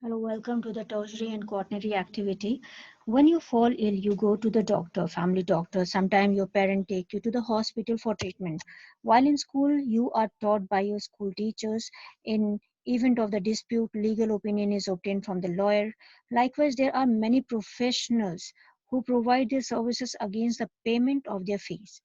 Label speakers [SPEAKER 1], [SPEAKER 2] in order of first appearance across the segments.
[SPEAKER 1] Hello, welcome to the tertiary and quaternary activity. When you fall ill, you go to the doctor, family doctor. Sometimes your parent take you to the hospital for treatment. While in school, you are taught by your school teachers. In event of the dispute, legal opinion is obtained from the lawyer. Likewise, there are many professionals who provide their services against the payment of their fees.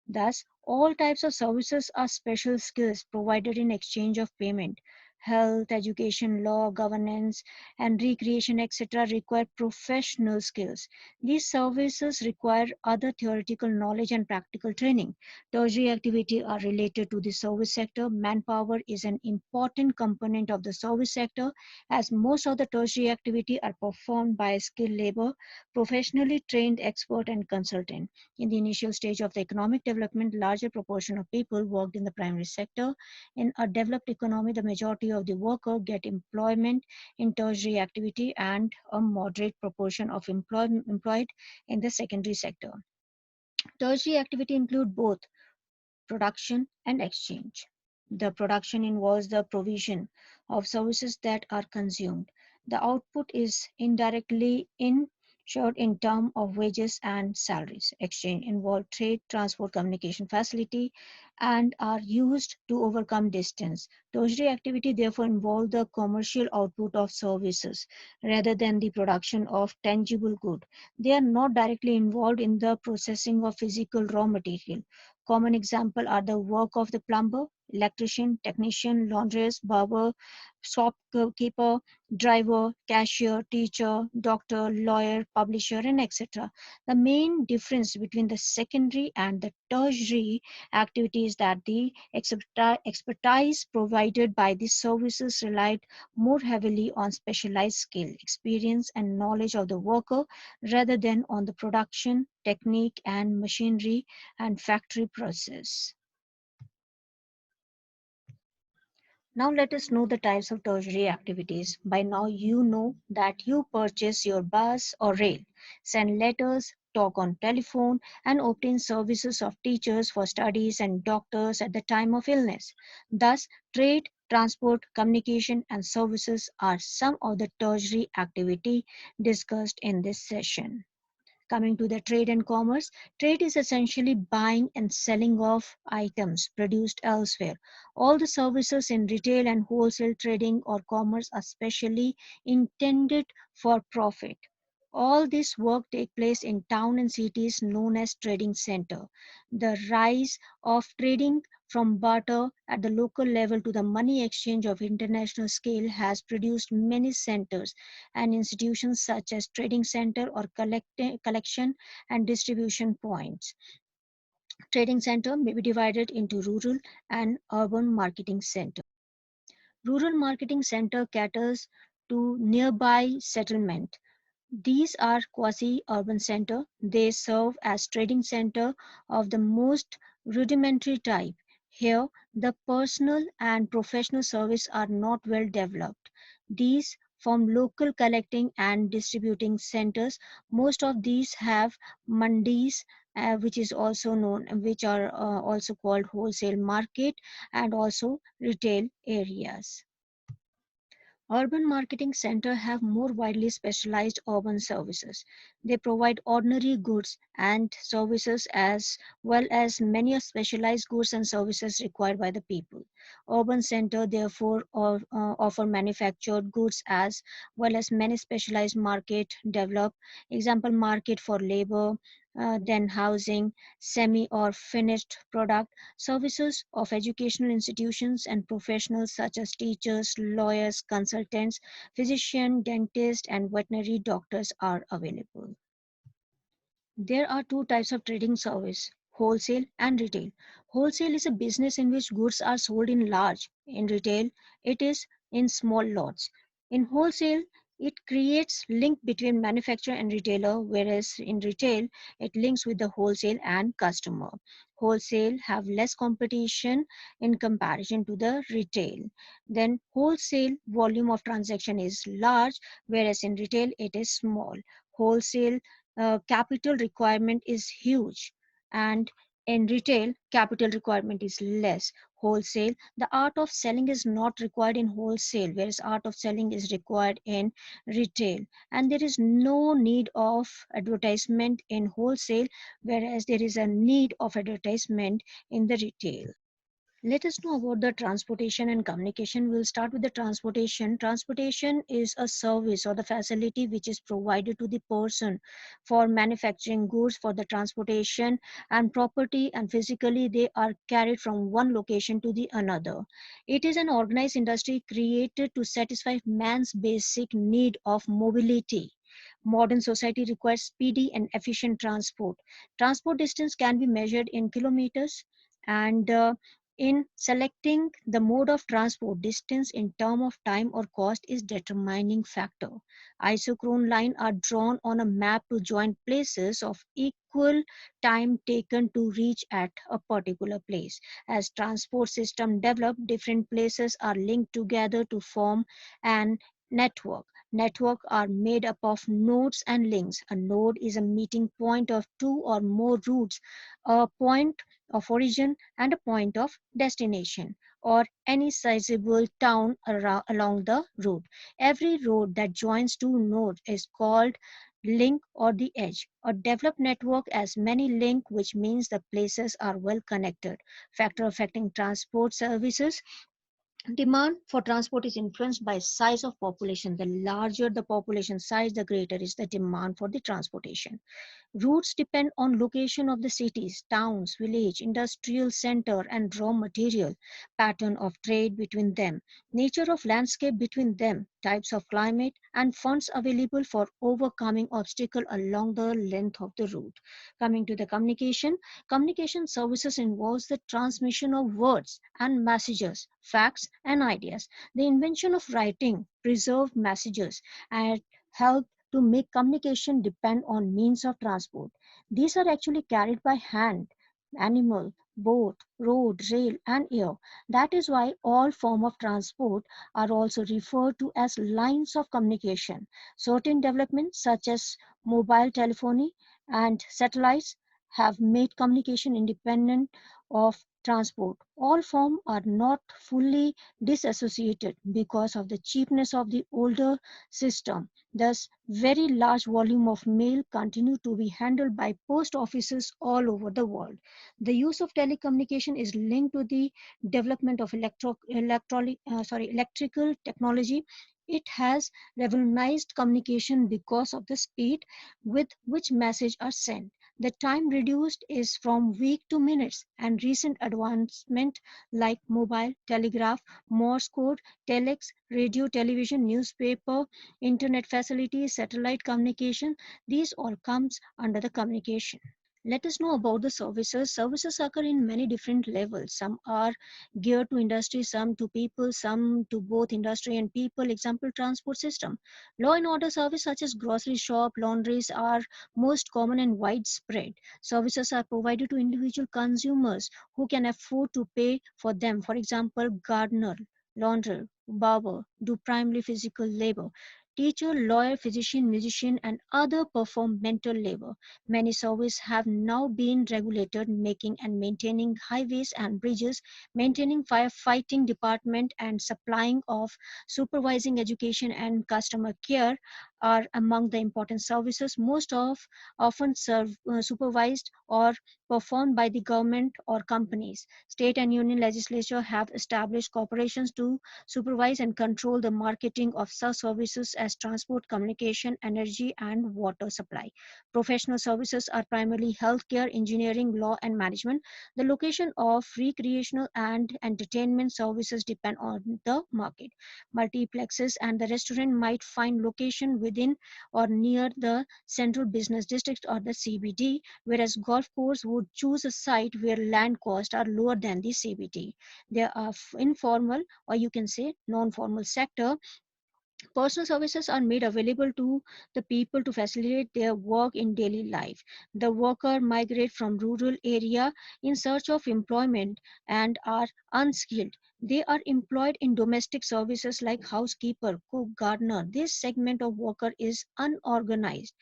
[SPEAKER 1] Thus, all types of services are special skills provided in exchange of payment. Health, education, law, governance, and recreation, etc., require professional skills. These services require other theoretical knowledge and practical training. Tertiary activity are related to the service sector. Manpower is an important component of the service sector, as most of the tertiary activity are performed by skilled labor, professionally trained expert and consultant. In the initial stage of the economic development, larger proportion of people worked in the primary sector. In a developed economy, the majority of the workers get employment in tertiary activity and a moderate proportion of employed in the secondary sector. Tertiary activity include both production and exchange. The production involves the provision of services that are consumed. The output is indirectly ensured in terms of wages and salaries. Exchange involve trade, transport, communication facility, and are used to overcome distance. Tertiary activity therefore involve the commercial output of services rather than the production of tangible good. They are not directly involved in the processing of physical raw material. Common examples are the work of the plumber, electrician, technician, laundress, barber, shopkeeper, driver, cashier, teacher, doctor, lawyer, publisher, and etc. The main difference between the secondary and the tertiary activities that the expertise provided by these services relied more heavily on specialized skill, experience, and knowledge of the worker rather than on the production, technique, and machinery and factory process. Now let us know the types of tertiary activities. By now you know that you purchase your bus or rail, send letters, talk on telephone, and obtain services of teachers for studies and doctors at the time of illness. Thus, trade, transport, communication, and services are some of the tertiary activity discussed in this session. Coming to the trade and commerce, trade is essentially buying and selling of items produced elsewhere. All the services in retail and wholesale trading or commerce are specially intended for profit. All this work take place in town and cities known as trading center. The rise of trading from barter at the local level to the money exchange of international scale has produced many centers and institutions such as trading center or collection and distribution points. Trading center may be divided into rural and urban marketing center. Rural marketing center caters to nearby settlement. These are quasi-urban center. They serve as trading center of the most rudimentary type. Here, the personal and professional service are not well developed. These form local collecting and distributing centers. Most of these have mandis, which is also known, which are also called wholesale market, and also retail areas. Urban marketing centers have more widely specialized urban services. They provide ordinary goods and services as well as many specialized goods and services required by the people. Urban centers therefore offer manufactured goods as well as many specialized market develop. Example market for labor, then housing, semi or finished product, services of educational institutions and professionals such as teachers, lawyers, consultants, physicians, dentists, and veterinary doctors are available. There are two types of trading service, wholesale and retail. Wholesale is a business in which goods are sold in large. In retail, it is in small lots. In wholesale, it creates link between manufacturer and retailer, whereas in retail, it links with the wholesale and customer. Wholesale have less competition in comparison to the retail. Then wholesale volume of transaction is large, whereas in retail, it is small. Wholesale capital requirement is huge, and in retail capital requirement is less. wholesale. The art of selling is not required in wholesale, whereas art of selling is required in retail. And there is no need of advertisement in wholesale, whereas there is a need of advertisement in the retail. Let us know about the transportation and communication. We'll start with the transportation. Transportation is a service or the facility which is provided to the person for manufacturing goods for the transportation and property, and physically they are carried from one location to the another. It is an organized industry created to satisfy man's basic need of mobility. Modern society requires speedy and efficient transport. Transport distance can be measured in kilometers, and in selecting the mode of transport, distance in term of time or cost is determining factor. Isochrone lines are drawn on a map to join places of equal time taken to reach at a particular place. As transport system develop, different places are linked together to form an network. Networks are made up of nodes and links. A node is a meeting point of two or more routes, a point of origin and a point of destination, or any sizable town along the route. Every road that joins two nodes is called link or the edge. A developed network has many links, which means the places are well connected. Factor affecting transport services. Demand for transport is influenced by size of population. The larger the population size, the greater is the demand for the transportation. Routes depend on location of the cities, towns, village, industrial center, and raw material, pattern of trade between them, nature of landscape between them, types of climate, and funds available for overcoming obstacle along the length of the route. Coming to the communication, communication services involves the transmission of words and messages, facts and ideas. The invention of writing preserved messages and helped to make communication depend on means of transport. These are actually carried by hand, animal, boat, road, rail, and air. That is why all form of transport are also referred to as lines of communication. Certain developments such as mobile telephony and satellites have made communication independent of transport. All forms are not fully disassociated because of the cheapness of the older system. Thus, very large volume of mail continue to be handled by post offices all over the world. The use of telecommunication is linked to the development of electrical technology. It has revolutionized communication because of the speed with which messages are sent. The time reduced is from week to minutes, and recent advancement like mobile telegraph, Morse code, telex, radio, television, newspaper, internet facilities, satellite communication, these all comes under the communication. Let us know about the services. Services occur in many different levels. Some are geared to industry, some to people, some to both industry and people. Example, transport system. Law and order service such as grocery shop, laundries are most common and widespread. Services are provided to individual consumers who can afford to pay for them. For example, gardener, launderer, barber do primarily physical labor. Teacher, lawyer, physician, musician, and other perform mental labor. Many services have now been regulated, making and maintaining highways and bridges, maintaining firefighting department, and supplying of supervising education and customer care are among the important services. Most of often supervised or performed by the government or companies. State and union legislature have established corporations to supervise and control the marketing of such services as transport, communication, energy, and water supply. Professional services are primarily healthcare, engineering, law, and management. The location of recreational and entertainment services depend on the market. Multiplexes and the restaurant might find location within or near the central business district or the CBD, whereas golf course would choose a site where land costs are lower than the CBD. There are informal, or you can say non-formal sector. Personal services are made available to the people to facilitate their work in daily life. The worker migrate from rural area in search of employment and are unskilled. They are employed in domestic services like housekeeper, cook, gardener. This segment of worker is unorganized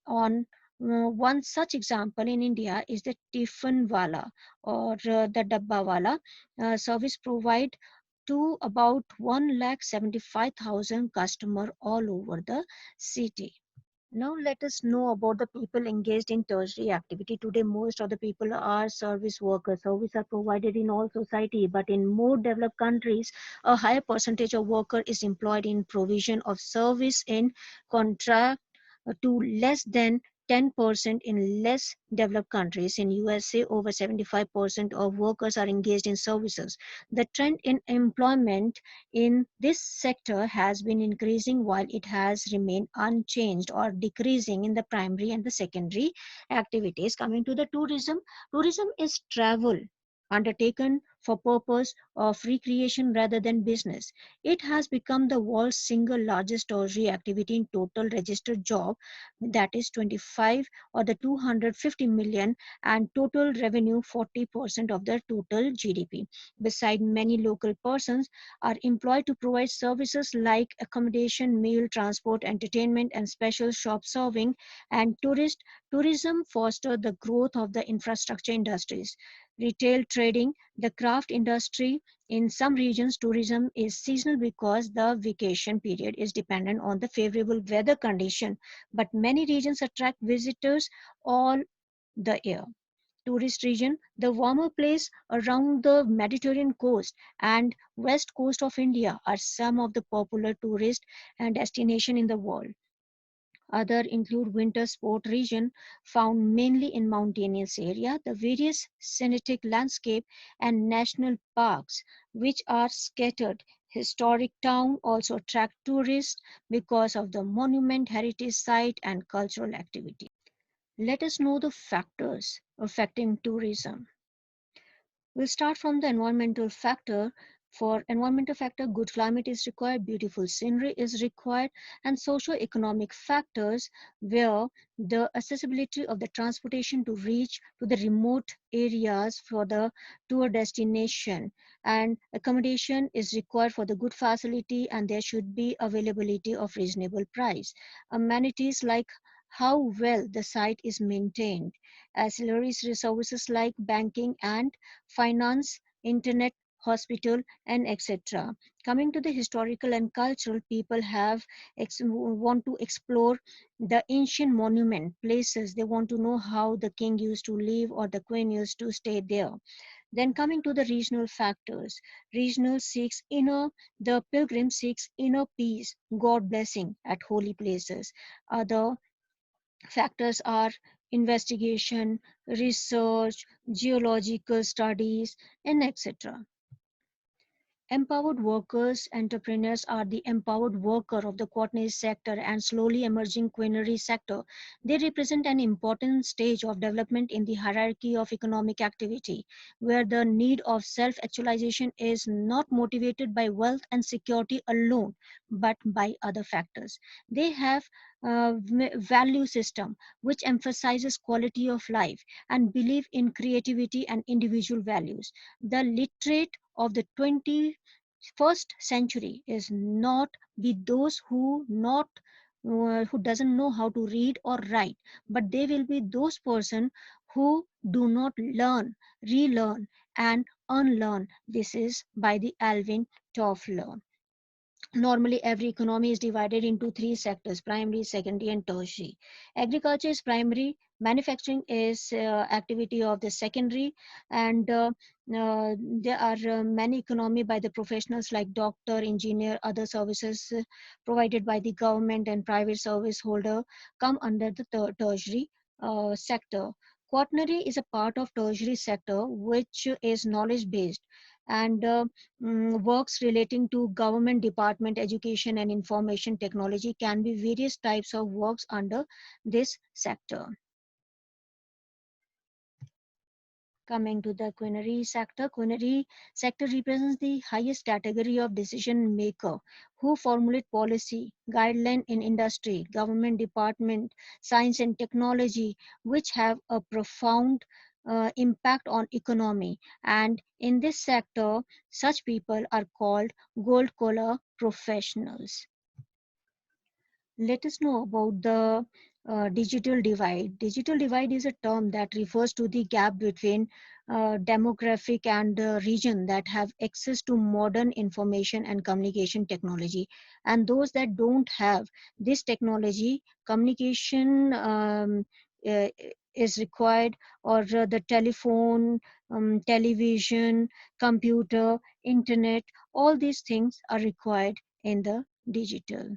[SPEAKER 1] on One such example in India is the Tiffin Wala or the Dabba Wala service provide to about 1,75,000 customers all over the city. Now let us know about the people engaged in tertiary activity. Today, most of the people are service workers. Service are provided in all society, but in more developed countries, a higher percentage of worker is employed in provision of service in contract to less than 10% in less developed countries. In USA, over 75% of workers are engaged in services. The trend in employment in this sector has been increasing while it has remained unchanged or decreasing in the primary and the secondary activities. Coming to the tourism, tourism is travel undertaken for purpose of recreation rather than business. It has become the world's single largest tertiary activity in total registered job, that is 25 or the 250 million, and total revenue 40% of the total GDP. Beside, many local persons are employed to provide services like accommodation, meal, transport, entertainment, and special shop serving. And tourism foster the growth of the infrastructure industries. Retail trading, the craft industry. In some regions, tourism is seasonal because the vacation period is dependent on the favorable weather condition. But many regions attract visitors all the year. Tourist region, the warmer place around the Mediterranean coast and west coast of India are some of the popular tourist and destination in the world. Other include winter sport region found mainly in mountainous area, the various scenic landscape and national parks which are scattered. Historic town also attract tourists because of the monument, heritage site and cultural activity. Let us know the factors affecting tourism. We'll start from the environmental factor. For environmental factor, good climate is required, beautiful scenery is required, and socio-economic factors where the accessibility of the transportation to reach to the remote areas for the tour destination, and accommodation is required for the good facility, and there should be availability of reasonable price. Amenities like how well the site is maintained, ancillary services like banking and finance, internet, hospital, and etc. Coming to the historical and cultural, people have want to explore the ancient monument places. They want to know how the king used to live or the queen used to stay there. Then coming to the regional factors, regional seeks inner, the pilgrim seeks inner peace, God blessing at holy places. Other factors are investigation, research, geological studies, and etc. Empowered workers, entrepreneurs are the empowered worker of the quaternary sector and slowly emerging quinary sector. They represent an important stage of development in the hierarchy of economic activity, where the need of self-actualization is not motivated by wealth and security alone, but by other factors. They have value system which emphasizes quality of life and believe in creativity and individual values. The literate of the 21st century is not be those who doesn't know how to read or write, but they will be those person who do not learn, relearn, and unlearn. This is by the Alvin Toffler. Normally, every economy is divided into three sectors: primary, secondary, and tertiary. Agriculture is primary, manufacturing is activity of the secondary, and there are many economy by the professionals like doctor, engineer, other services provided by the government and private service holder come under the tertiary sector. Quaternary is a part of tertiary sector which is knowledge based and works relating to government department, education and information technology can be various types of works under this sector. Coming to the quinary sector represents the highest category of decision maker who formulate policy, guideline in industry, government department, science and technology, which have a profound impact on economy. And in this sector, such people are called gold collar professionals. Let us know about the digital divide. Digital divide is a term that refers to the gap between demographic and region that have access to modern information and communication technology, and those that don't have this technology. Communication uh, is required, or the telephone, television, computer, internet, all these things are required in the digital.